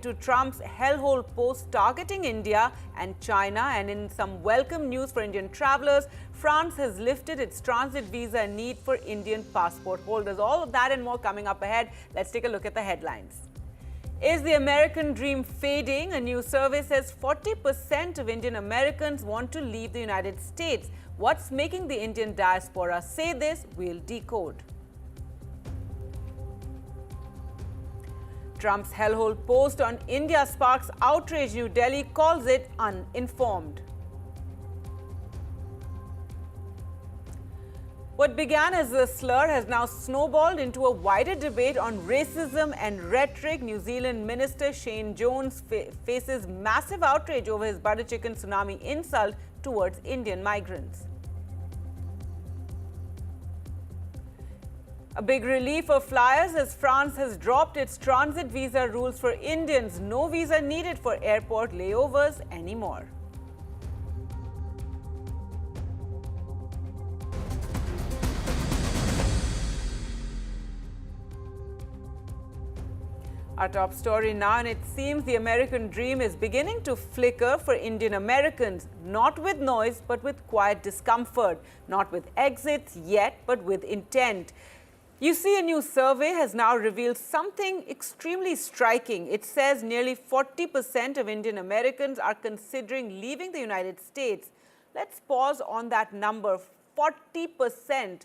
To Trump's hellhole post targeting India and China, and in some welcome news for Indian travelers, France has lifted its transit visa need for Indian passport holders. All of that and more coming up ahead. Let's take a look at the headlines. Is the American dream fading? A new survey says 40% of Indian Americans want to leave the United States. What's making the Indian diaspora say this? We'll decode. Trump's hellhole post on India sparks outrage. New Delhi calls it uninformed. What began as a slur has now snowballed into a wider debate on racism and rhetoric. New Zealand Minister Shane Jones faces massive outrage over his butter chicken tsunami insult towards Indian migrants. A big relief for flyers as France has dropped its transit visa rules for Indians. No visa needed for airport layovers anymore. Our top story now, and it seems the American dream is beginning to flicker for Indian Americans, not with noise, but with quiet discomfort, not with exits yet, but with intent. You see, a new survey has now revealed something extremely striking. It says nearly 40% of Indian Americans are considering leaving the United States. Let's pause on that number, 40%.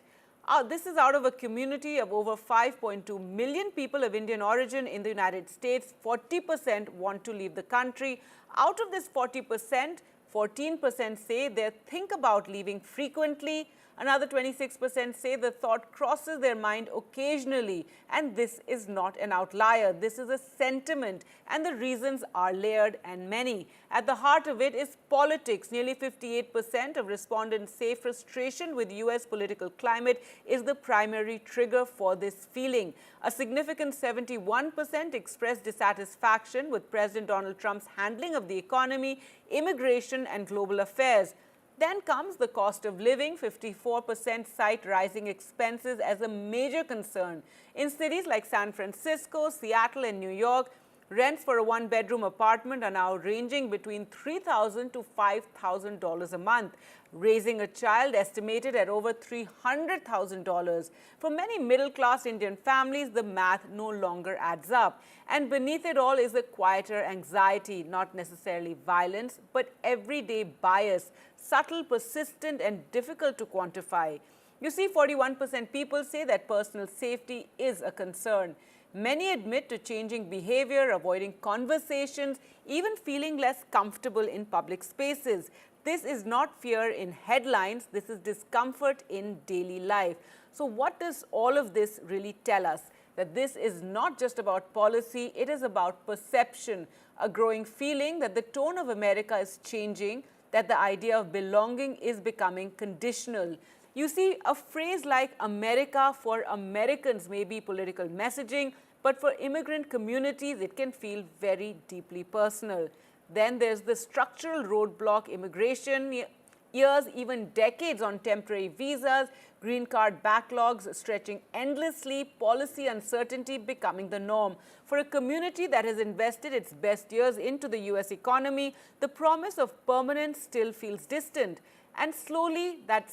This is out of a community of over 5.2 million people of Indian origin in the United States. 40% want to leave the country. Out of this 40%, 14% say they think about leaving frequently. Another 26% say the thought crosses their mind occasionally. And this is not an outlier. This is a sentiment, and the reasons are layered and many. At the heart of it is politics. Nearly 58% of respondents say frustration with U.S. political climate is the primary trigger for this feeling. A significant 71% expressed dissatisfaction with President Donald Trump's handling of the economy, immigration, and global affairs. Then comes the cost of living. 54% cite rising expenses as a major concern. In cities like San Francisco, Seattle, and New York, rents for a one-bedroom apartment are now ranging between $3,000 to $5,000 a month. Raising a child estimated at over $300,000. For many middle-class Indian families, the math no longer adds up. And beneath it all is a quieter anxiety, not necessarily violence, but everyday bias, subtle, persistent, and difficult to quantify. You see, 41% people say that personal safety is a concern. Many admit to changing behavior, avoiding conversations, even feeling less comfortable in public spaces. This is not fear in headlines, this is discomfort in daily life. So what does all of this really tell us? That this is not just about policy, it is about perception, a growing feeling that the tone of America is changing, that the idea of belonging is becoming conditional. You see, a phrase like America for Americans may be political messaging, but for immigrant communities, it can feel very deeply personal. Then there's the structural roadblock, immigration, years, even decades on temporary visas, green card backlogs stretching endlessly, policy uncertainty becoming the norm. For a community that has invested its best years into the U.S. economy, the promise of permanence still feels distant. And slowly, that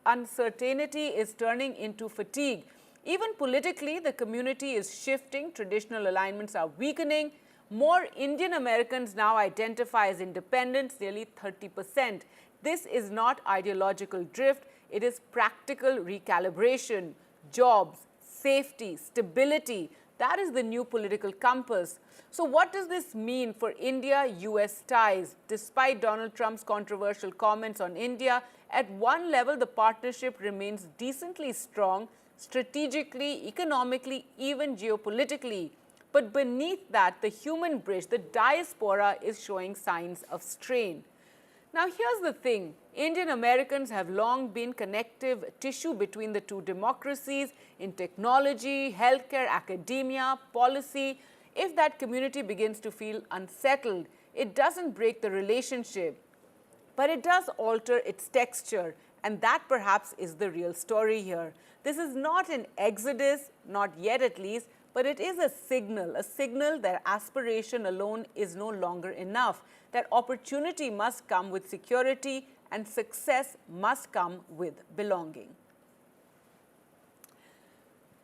uncertainty is turning into fatigue. Even politically, the community is shifting, traditional alignments are weakening. More Indian Americans now identify as independents, nearly 30%. This is not ideological drift, it is practical recalibration. Jobs, safety, stability, that is the new political compass. So what does this mean for India-US ties? Despite Donald Trump's controversial comments on India, at one level the partnership remains decently strong, strategically, economically, even geopolitically. But beneath that, the human bridge, the diaspora, is showing signs of strain. Now, here's the thing. Indian Americans have long been connective tissue between the two democracies in technology, healthcare, academia, policy. If that community begins to feel unsettled, it doesn't break the relationship, but it does alter its texture. And that perhaps is the real story here. This is not an exodus, not yet at least, but it is a signal that aspiration alone is no longer enough, that opportunity must come with security and success must come with belonging.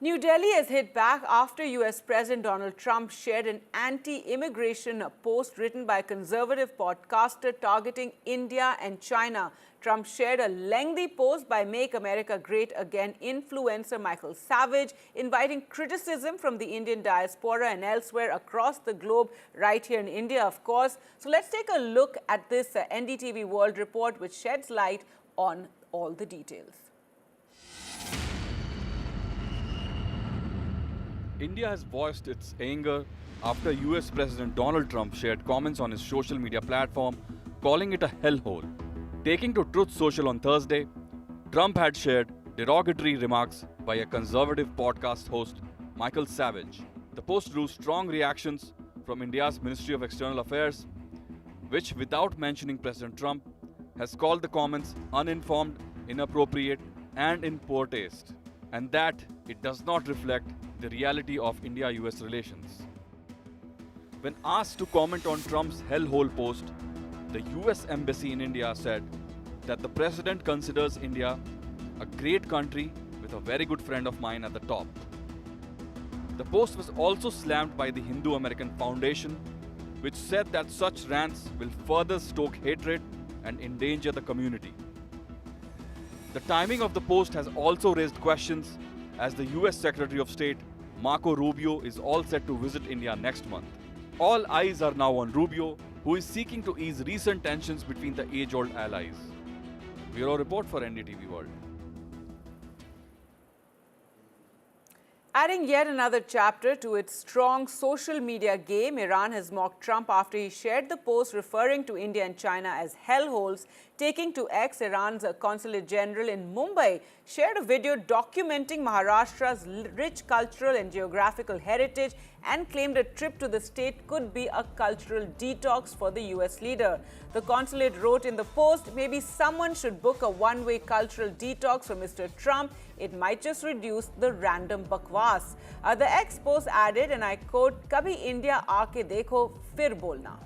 New Delhi has hit back after US President Donald Trump shared an anti-immigration post written by a conservative podcaster targeting India and China. Trump shared a lengthy post by Make America Great Again influencer Michael Savage, inviting criticism from the Indian diaspora and elsewhere across the globe, right here in India, of course. So let's take a look at this NDTV World Report, which sheds light on all the details. India has voiced its anger after US President Donald Trump shared comments on his social media platform, calling it a hellhole. Taking to Truth Social on Thursday, Trump had shared derogatory remarks by a conservative podcast host, Michael Savage. The post drew strong reactions from India's Ministry of External Affairs, which, without mentioning President Trump, has called the comments uninformed, inappropriate, and in poor taste, and that it does not reflect the reality of India-US relations. When asked to comment on Trump's hellhole post, the US Embassy in India said that the president considers India a great country with a very good friend of mine at the top. The post was also slammed by the Hindu American Foundation, which said that such rants will further stoke hatred and endanger the community. The timing of the post has also raised questions, as the US Secretary of State Marco Rubio is all set to visit India next month. All eyes are now on Rubio, who is seeking to ease recent tensions between the age-old allies. Bureau Report for NDTV World. Adding yet another chapter to its strong social media game, Iran has mocked Trump after he shared the post referring to India and China as hellholes. Taking to X, Iran's consulate general in Mumbai shared a video documenting Maharashtra's rich cultural and geographical heritage and claimed a trip to the state could be a cultural detox for the US leader. The consulate wrote in the post, maybe someone should book a one-way cultural detox for Mr. Trump. It might just reduce the random bakwas. The X post added, and I quote, "Kabhi India aake dekho, fir bolna."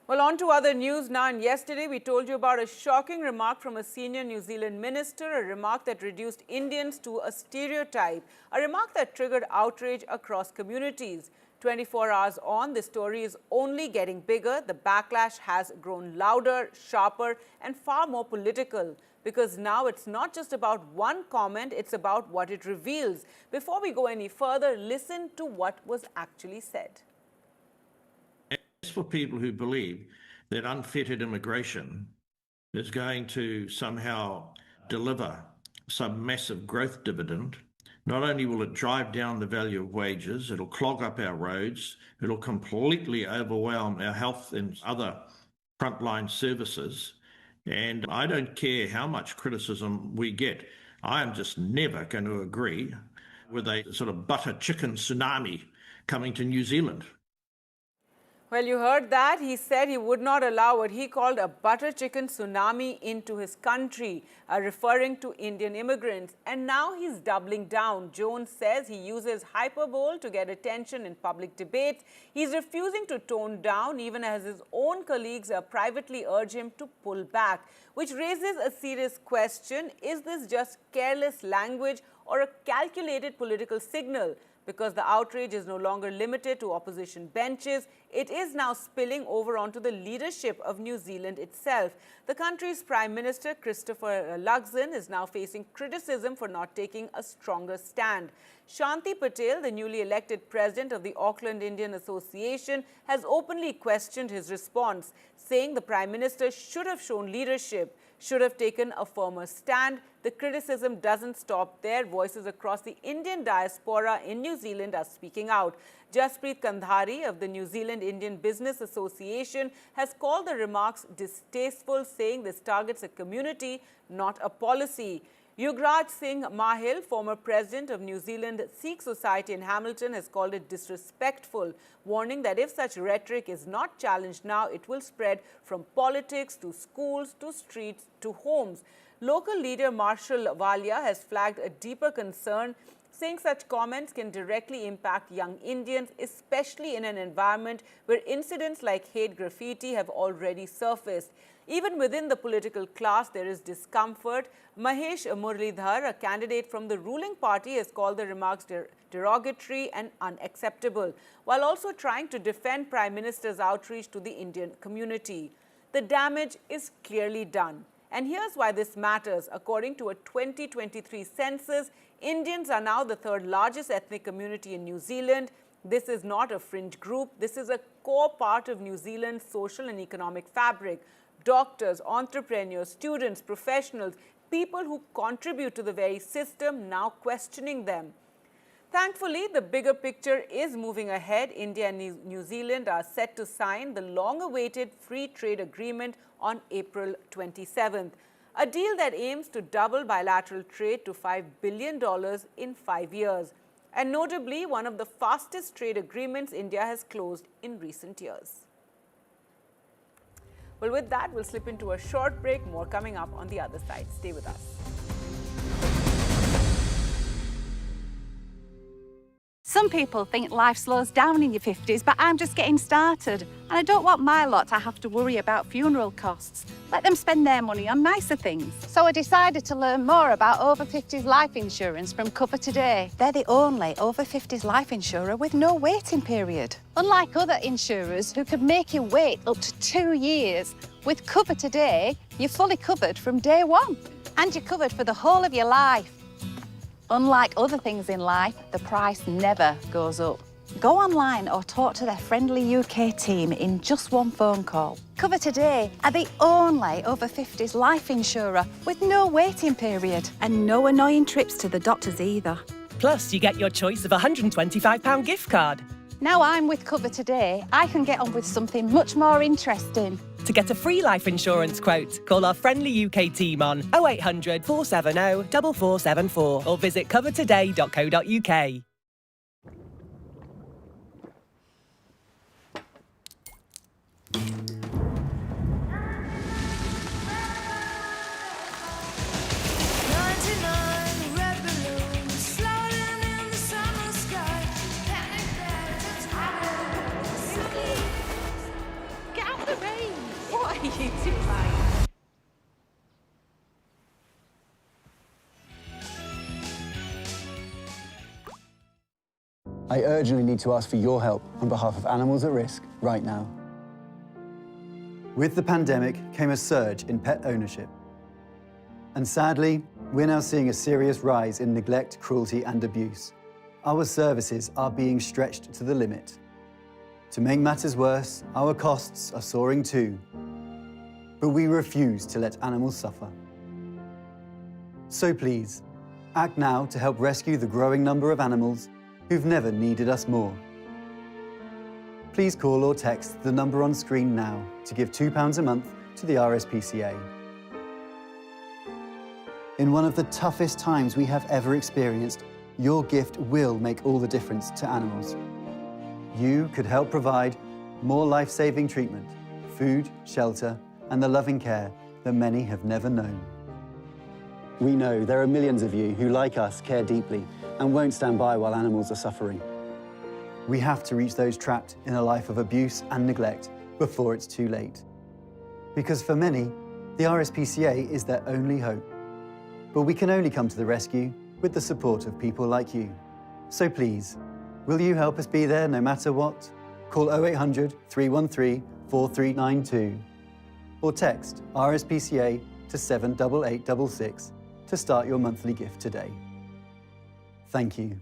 Well, on to other news now. And yesterday, we told you about a shocking remark from a senior New Zealand minister, a remark that reduced Indians to a stereotype, a remark that triggered outrage across communities. 24 hours on, the story is only getting bigger. The backlash has grown louder, sharper, and far more political. Because now it's not just about one comment, it's about what it reveals. Before we go any further, listen to what was actually said. As for people who believe that unfettered immigration is going to somehow deliver some massive growth dividend, not only will it drive down the value of wages, it'll clog up our roads, it'll completely overwhelm our health and other frontline services. And I don't care how much criticism we get, I am just never going to agree with a sort of butter chicken tsunami coming to New Zealand. Well, you heard that. He said he would not allow what he called a butter chicken tsunami into his country, referring to Indian immigrants. And now he's doubling down. Jones says he uses hyperbole to get attention in public debates. He's refusing to tone down, even as his own colleagues privately urge him to pull back, which raises a serious question. Is this just careless language or a calculated political signal? Because the outrage is no longer limited to opposition benches, it is now spilling over onto the leadership of New Zealand itself. The country's Prime Minister, Christopher Luxon, is now facing criticism for not taking a stronger stand. Shanti Patel, the newly elected president of the Auckland Indian Association, has openly questioned his response, saying the Prime Minister should have shown leadership. should have taken a firmer stand. The criticism doesn't stop there. Voices across the Indian diaspora in New Zealand are speaking out. Jaspreet Kandhari of the New Zealand Indian Business Association has called the remarks distasteful, saying this targets a community, not a policy. Yugraj Singh Mahil, former president of New Zealand Sikh Society in Hamilton, has called it disrespectful, warning that if such rhetoric is not challenged now, it will spread from politics to schools to streets to homes. Local leader Marshall Walia has flagged a deeper concern, saying such comments can directly impact young Indians, especially in an environment where incidents like hate graffiti have already surfaced. Even within the political class, there is discomfort. Mahesh Muralidhar, a candidate from the ruling party, has called the remarks derogatory and unacceptable, while also trying to defend Prime Minister's outreach to the Indian community. The damage is clearly done. And here's why this matters. According to a 2023 census, Indians are now the third largest ethnic community in New Zealand. This is not a fringe group. This is a core part of New Zealand's social and economic fabric. Doctors, entrepreneurs, students, professionals, people who contribute to the very system now questioning them. Thankfully, the bigger picture is moving ahead. India and New Zealand are set to sign the long-awaited free trade agreement on April 27th, a deal that aims to double bilateral trade to $5 billion in 5 years, and notably one of the fastest trade agreements India has closed in recent years. Well, with that, we'll slip into a short break. More coming up on the other side. Stay with us. Some people think life slows down in your 50s, but I'm just getting started. And I don't want my lot to have to worry about funeral costs. Let them spend their money on nicer things. So I decided to learn more about over 50s life insurance from Cover Today. They're the only over 50s life insurer with no waiting period. Unlike other insurers who could make you wait up to 2 years, with Cover Today, you're fully covered from day one. And you're covered for the whole of your life. Unlike other things in life, the price never goes up. Go online or talk to their friendly UK team in just one phone call. Cover Today are the only over 50s life insurer with no waiting period. And no annoying trips to the doctors either. Plus, you get your choice of a £125 gift card. Now I'm with Cover Today, I can get on with something much more interesting. To get a free life insurance quote, call our friendly UK team on 0800 470 4474 or visit covertoday.co.uk. I urgently need to ask for your help on behalf of animals at risk right now. With the pandemic came a surge in pet ownership. And sadly, we're now seeing a serious rise in neglect, cruelty and abuse. Our services are being stretched to the limit. To make matters worse, our costs are soaring too. But we refuse to let animals suffer. So please, act now to help rescue the growing number of animals who've never needed us more. Please call or text the number on screen now to give £2 a month to the RSPCA. In one of the toughest times we have ever experienced, your gift will make all the difference to animals. You could help provide more life-saving treatment, food, shelter, and the loving care that many have never known. We know there are millions of you who, like us, care deeply and won't stand by while animals are suffering. We have to reach those trapped in a life of abuse and neglect before it's too late. Because for many, the RSPCA is their only hope. But we can only come to the rescue with the support of people like you. So please, will you help us be there no matter what? Call 0800 313 4392 or text RSPCA to 78866 to start your monthly gift today. Thank you.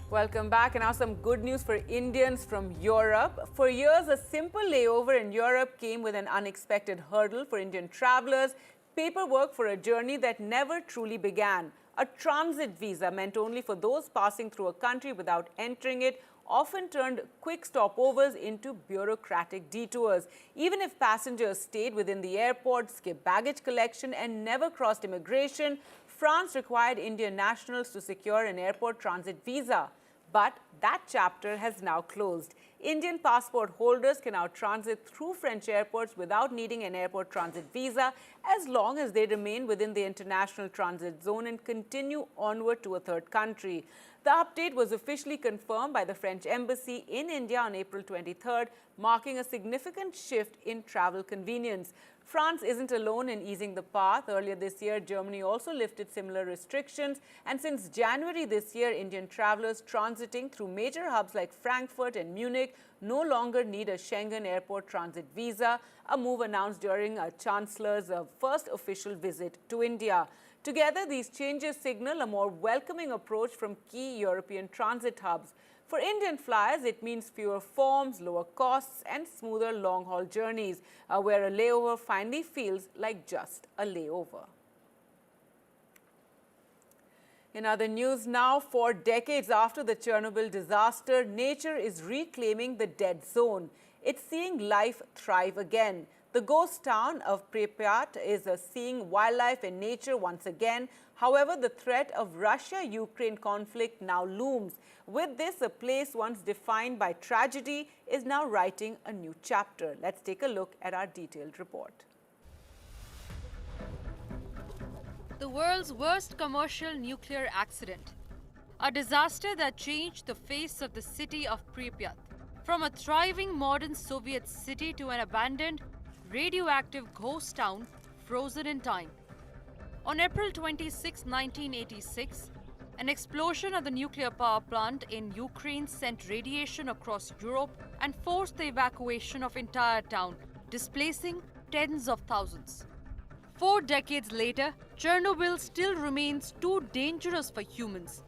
Welcome back. And now some good news for Indians from Europe. For years, a simple layover in Europe came with an unexpected hurdle for Indian travelers, paperwork for a journey that never truly began. A transit visa meant only for those passing through a country without entering it often turned quick stopovers into bureaucratic detours. Even if passengers stayed within the airport, skipped baggage collection and never crossed immigration, France required Indian nationals to secure an airport transit visa. But that chapter has now closed. Indian passport holders can now transit through French airports without needing an airport transit visa as long as they remain within the international transit zone and continue onward to a third country. The update was officially confirmed by the French embassy in India on April 23rd, marking a significant shift in travel convenience. France isn't alone in easing the path. Earlier this year, Germany also lifted similar restrictions. And since January this year, Indian travelers transiting through major hubs like Frankfurt and Munich no longer need a Schengen airport transit visa, a move announced during a chancellor's first official visit to India. Together, these changes signal a more welcoming approach from key European transit hubs. For Indian flyers, it means fewer forms, lower costs, and smoother long-haul journeys, where a layover finally feels like just a layover. In other news now, 4 decades after the Chernobyl disaster, nature is reclaiming the dead zone. It's seeing life thrive again. The ghost town of Pripyat is seeing wildlife and nature once again. However, the threat of Russia-Ukraine conflict now looms. With this, a place once defined by tragedy is now writing a new chapter. Let's take a look at our detailed report. The world's worst commercial nuclear accident. A disaster that changed the face of the city of Pripyat. From a thriving modern Soviet city to an abandoned, radioactive ghost town frozen in time. On April 26, 1986, an explosion at the nuclear power plant in Ukraine sent radiation across Europe and forced the evacuation of entire town, displacing tens of thousands. 4 decades later, Chernobyl still remains too dangerous for humans,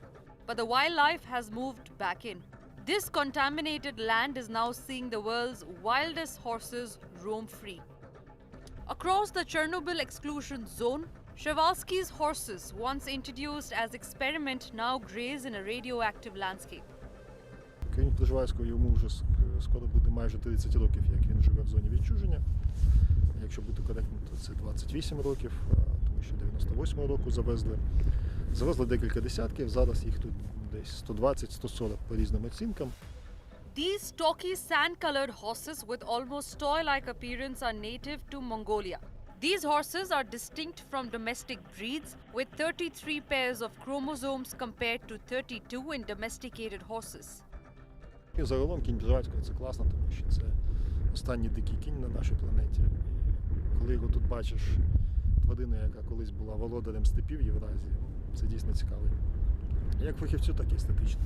but the wildlife has moved back in. This contaminated land is now seeing the world's wildest horses roam free. Across the Chernobyl exclusion zone, Przewalski's horses, once introduced as experiment, now graze in a radioactive landscape. Крім Прижвальського, йому вже скоро буде майже 30 років, як він живе в зоні відчуження. Якщо бути коректним, то це 28 років, тому що 98-го року завезли декілька десятків, зараз їх тут десь 120-140 по різним оцінкам. These stocky sand-colored horses with almost toy-like appearance are native to Mongolia. These horses are distinct from domestic breeds with 33 pairs of chromosomes compared to 32 in domesticated horses. І загалом кінь Прижвальського – це класно, тому що це останній дикий кінь на нашій планеті. Коли його тут бачиш, тварина, яка колись була володарем степів Євразії, це дійсно цікаво. Як фахівцю, так і естетично.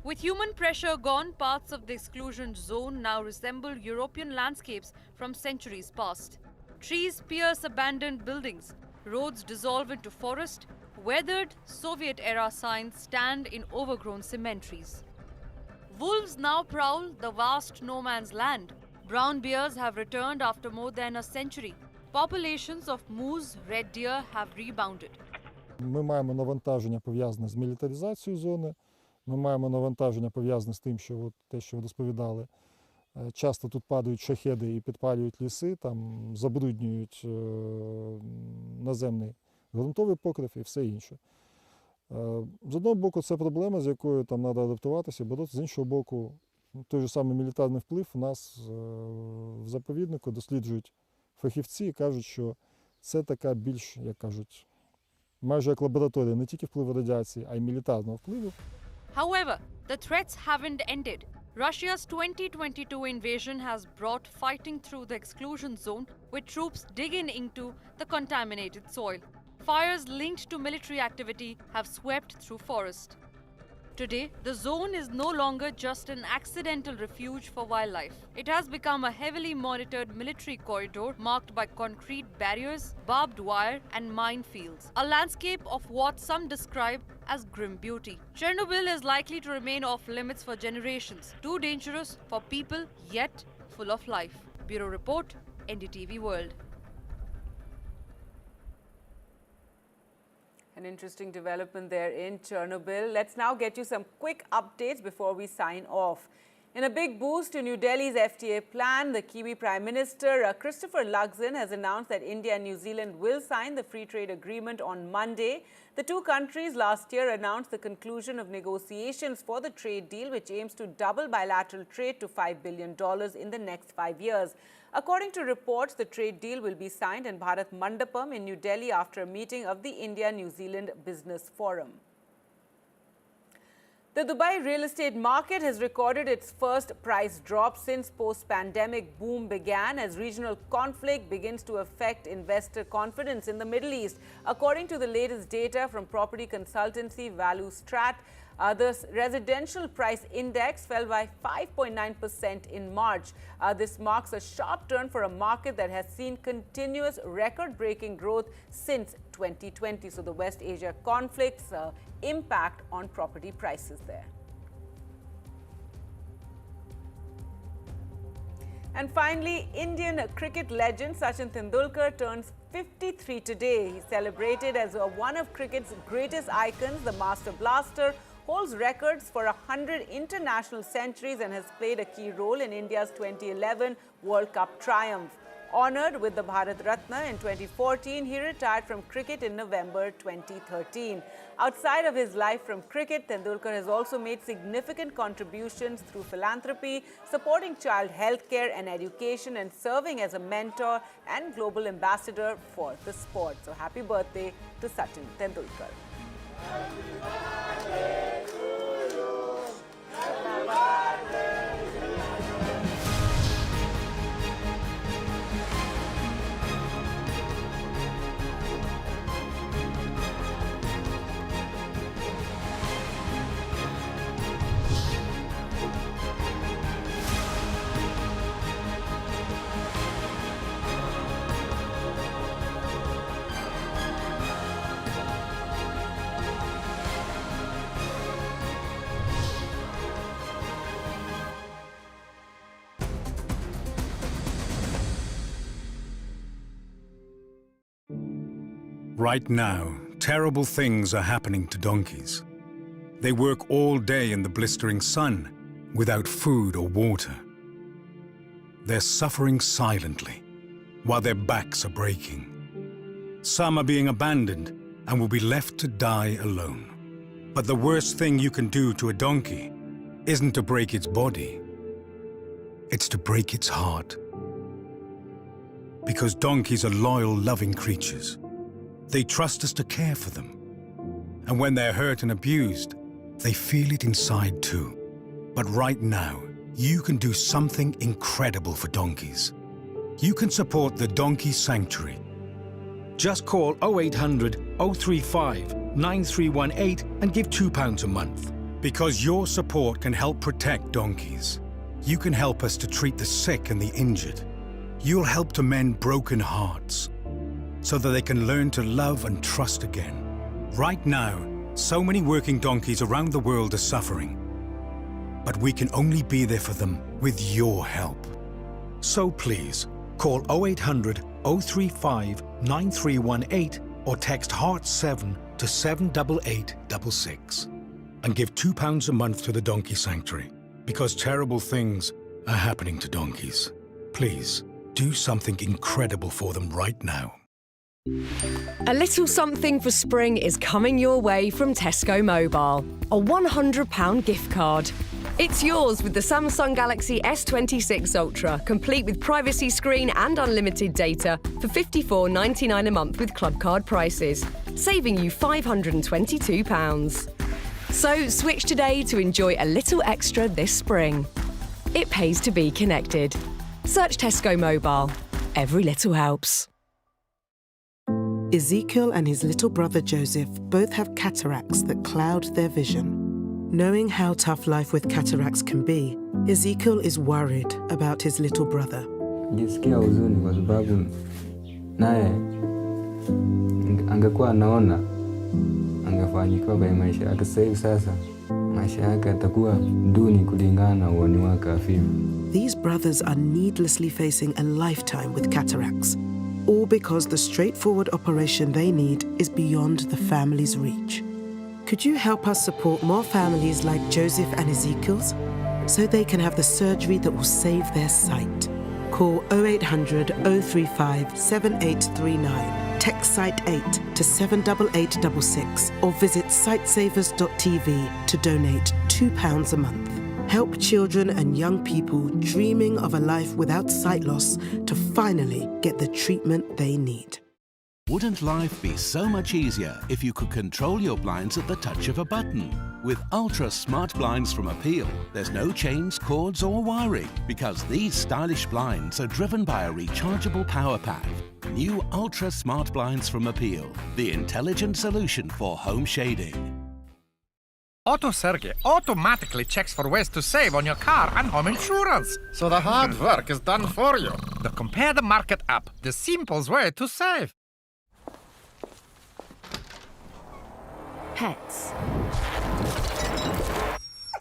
With human pressure gone, parts of the exclusion zone now resemble European landscapes from centuries past. Trees pierce abandoned buildings, roads dissolve into forest, weathered Soviet-era signs stand in overgrown cemeteries. Wolves now prowl the vast no-man's land. Brown bears have returned after more than a century. Populations of moose, red deer have rebounded. Ми маємо навантаження пов'язане з мілітаризацією зони, ми маємо навантаження пов'язане з тим, що те, що ви розповідали, часто тут падають шахеди і підпалюють ліси, там забруднюють наземний ґрунтовий покрив і все інше. З одного боку, це проблема, з якою там треба адаптуватися, боротися. З іншого боку, той же самий мілітарний вплив у нас в заповіднику досліджують фахівці і кажуть, що це така більш, як кажуть, майже як лабораторія не тільки впливу радіації, а й мілітарного впливу. However, the threats haven't ended. Russia's 2022 invasion has brought fighting through the exclusion zone, with troops digging into the contaminated soil. Fires linked to military activity have swept through forest. Today, the zone is no longer just an accidental refuge for wildlife. It has become a heavily monitored military corridor marked by concrete barriers, barbed wire, and minefields. A landscape of what some describe as grim beauty. Chernobyl is likely to remain off limits for generations, too dangerous for people, yet full of life. Bureau Report, NDTV World. An interesting development there in Chernobyl. Let's now get you some quick updates before we sign off. In a big boost to New Delhi's FTA plan, the Kiwi Prime Minister Christopher Luxon has announced that India and New Zealand will sign the free trade agreement on Monday. The two countries last year announced the conclusion of negotiations for the trade deal, which aims to double bilateral trade to $5 billion in the next 5 years. According to reports, the trade deal will be signed in Bharat Mandapam in New Delhi after a meeting of the India-New Zealand Business Forum. The Dubai real estate market has recorded its first price drop since post-pandemic boom began as regional conflict begins to affect investor confidence in the Middle East. According to the latest data from property consultancy ValueStrat, the residential price index fell by 5.9% in March. This marks a sharp turn for a market that has seen continuous record-breaking growth since 2020. So the West Asia conflict's impact on property prices there. And finally, Indian cricket legend Sachin Tendulkar turns 53 today. He celebrated as one of cricket's greatest icons. The Master Blaster holds records for 100 international centuries and has played a key role in India's 2011 World Cup triumph. Honoured with the Bharat Ratna in 2014, he retired from cricket in November 2013. Outside of his life from cricket, Tendulkar has also made significant contributions through philanthropy, supporting child health care and education, and serving as a mentor and global ambassador for the sport. So happy birthday to Sachin Tendulkar. Right now, terrible things are happening to donkeys. They work all day in the blistering sun without food or water. They're suffering silently while their backs are breaking. Some are being abandoned and will be left to die alone. But the worst thing you can do to a donkey isn't to break its body. It's to break its heart. Because donkeys are loyal, loving creatures. They trust us to care for them. And when they're hurt and abused, they feel it inside too. But right now, you can do something incredible for donkeys. You can support the Donkey Sanctuary. Just call 0800 035 9318 and give £2 a month. Because your support can help protect donkeys. You can help us to treat the sick and the injured. You'll help to mend broken hearts, so that they can learn to love and trust again. Right now, so many working donkeys around the world are suffering. But we can only be there for them with your help. So please, call 0800 035 9318 or text HEART7 to 78866 and give £2 a month to the Donkey Sanctuary, because terrible things are happening to donkeys. Please, do something incredible for them right now. A little something for spring is coming your way from Tesco Mobile. A £100 gift card. It's yours with the Samsung Galaxy S26 Ultra, complete with privacy screen and unlimited data for £54.99 a month with club card prices, saving you £522. So switch today to enjoy a little extra this spring. It pays to be connected. Search Tesco Mobile. Every little helps. Ezekiel and his little brother Joseph both have cataracts that cloud their vision. Knowing how tough life with cataracts can be, Ezekiel is worried about his little brother. Jisikia huzuni kwa sababu naye angekuwa anaona angefanikiwa kwa maisha yake. Sasa maisha yake atakuwa duni kulingana na uoni wake hafifu. These brothers are needlessly facing a lifetime with cataracts, all because the straightforward operation they need is beyond the family's reach. Could you help us support more families like Joseph and Ezekiel's so they can have the surgery that will save their sight? Call 0800 035 7839, text Sight 8 to 78866, or visit sightsavers.tv to donate £2 a month. Help children and young people dreaming of a life without sight loss to finally get the treatment they need. Wouldn't life be so much easier if you could control your blinds at the touch of a button? With Ultra Smart Blinds from Appeal, there's no chains, cords or wiring, because these stylish blinds are driven by a rechargeable power pack. New Ultra Smart Blinds from Appeal, the intelligent solution for home shading. AutoSerge automatically checks for ways to save on your car and home insurance, so the hard work is done for you. The Compare the Market app, the simplest way to save. Pets.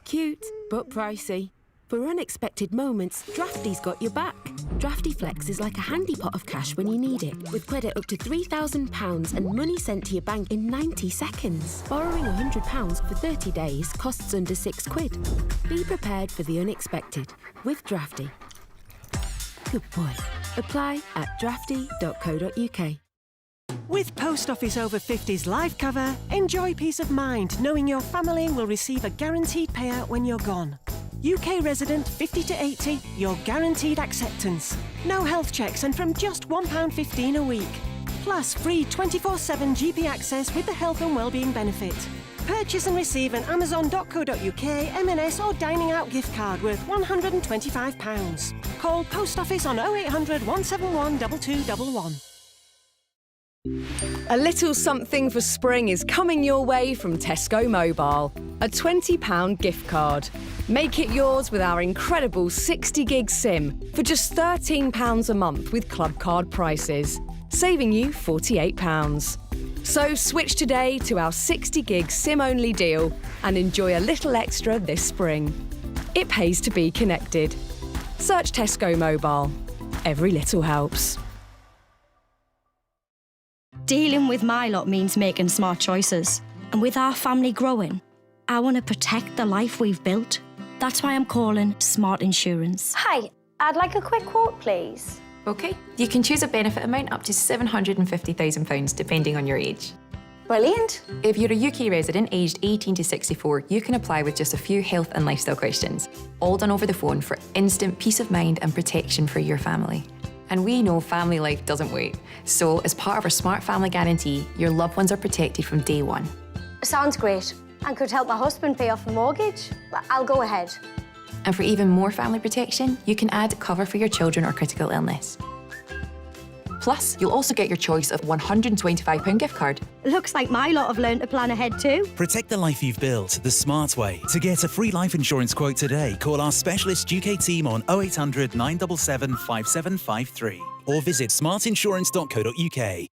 Cute, but pricey. For unexpected moments, Drafty's got your back. Drafty Flex is like a handy pot of cash when you need it, with credit up to £3,000 and money sent to your bank in 90 seconds. Borrowing £100 for 30 days costs under £6. Be prepared for the unexpected with Drafty. Good boy. Apply at drafty.co.uk. With Post Office Over 50s life cover, enjoy peace of mind knowing your family will receive a guaranteed payout when you're gone. UK resident 50 to 80, you're guaranteed acceptance. No health checks and from just £1.15 a week. Plus free 24/7 GP access with the health and wellbeing benefit. Purchase and receive an amazon.co.uk, M&S or dining out gift card worth £125. Call Post Office on 0800 171 2211. A little something for spring is coming your way from Tesco Mobile. A £20 gift card. Make it yours with our incredible 60 gig SIM for just £13 a month with club card prices, saving you £48. So switch today to our 60 gig SIM-only deal and enjoy a little extra this spring. It pays to be connected. Search Tesco Mobile. Every little helps. Dealing with my lot means making smart choices. And with our family growing, I want to protect the life we've built. That's why I'm calling Smart Insurance. Hi, I'd like a quick quote, please. OK, you can choose a benefit amount up to £750,000 depending on your age. Brilliant. If you're a UK resident aged 18 to 64, you can apply with just a few health and lifestyle questions, all done over the phone for instant peace of mind and protection for your family. And we know family life doesn't wait. So as part of our Smart Family Guarantee, your loved ones are protected from day one. Sounds great. And could help my husband pay off the mortgage. I'll go ahead. And for even more family protection, you can add cover for your children or critical illness. Plus, you'll also get your choice of £125 gift card. Looks like my lot have learned to plan ahead too. Protect the life you've built the smart way. To get a free life insurance quote today, call our specialist UK team on 0800 977 5753 or visit smartinsurance.co.uk.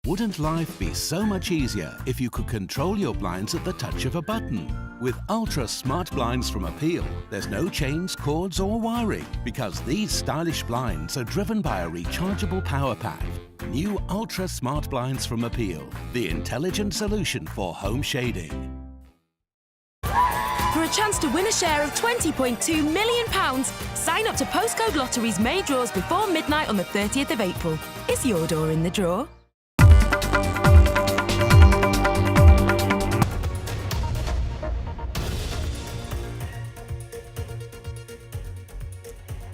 Wouldn't life be so much easier if you could control your blinds at the touch of a button? With Ultra Smart Blinds from Appeal, there's no chains, cords or wiring, because these stylish blinds are driven by a rechargeable power pack. New Ultra Smart Blinds from Appeal, the intelligent solution for home shading. For a chance to win a share of £20.2 million, sign up to Postcode Lottery's May draws before midnight on the 30th of April. Is your door in the draw?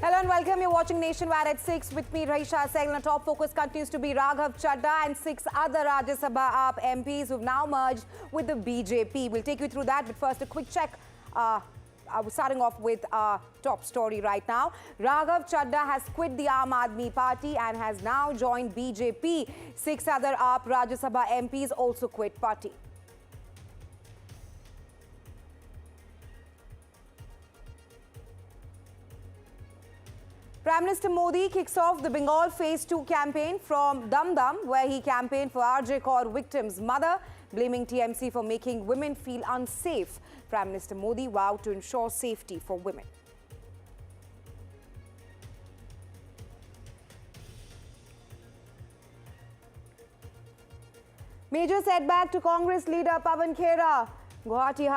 Hello and welcome. You're watching Nationwide at 6 with me, Raisha Sehgal. Our top focus continues to be Raghav Chadha and 6 other Rajya Sabha AAP MPs who've now merged with the BJP. We'll take you through that, but first a quick check. Starting off with our top story right now. Raghav Chadha has quit the Aam Aadmi Party and has now joined BJP. 6 other AAP Rajya Sabha MPs also quit party. Prime Minister Modi kicks off the Bengal Phase 2 campaign from Dum Dum, where he campaigned for RJ Kaur victim's mother, blaming TMC for making women feel unsafe. Prime Minister Modi vowed to ensure safety for women. Major setback to Congress leader Pawan Khera. Guwahati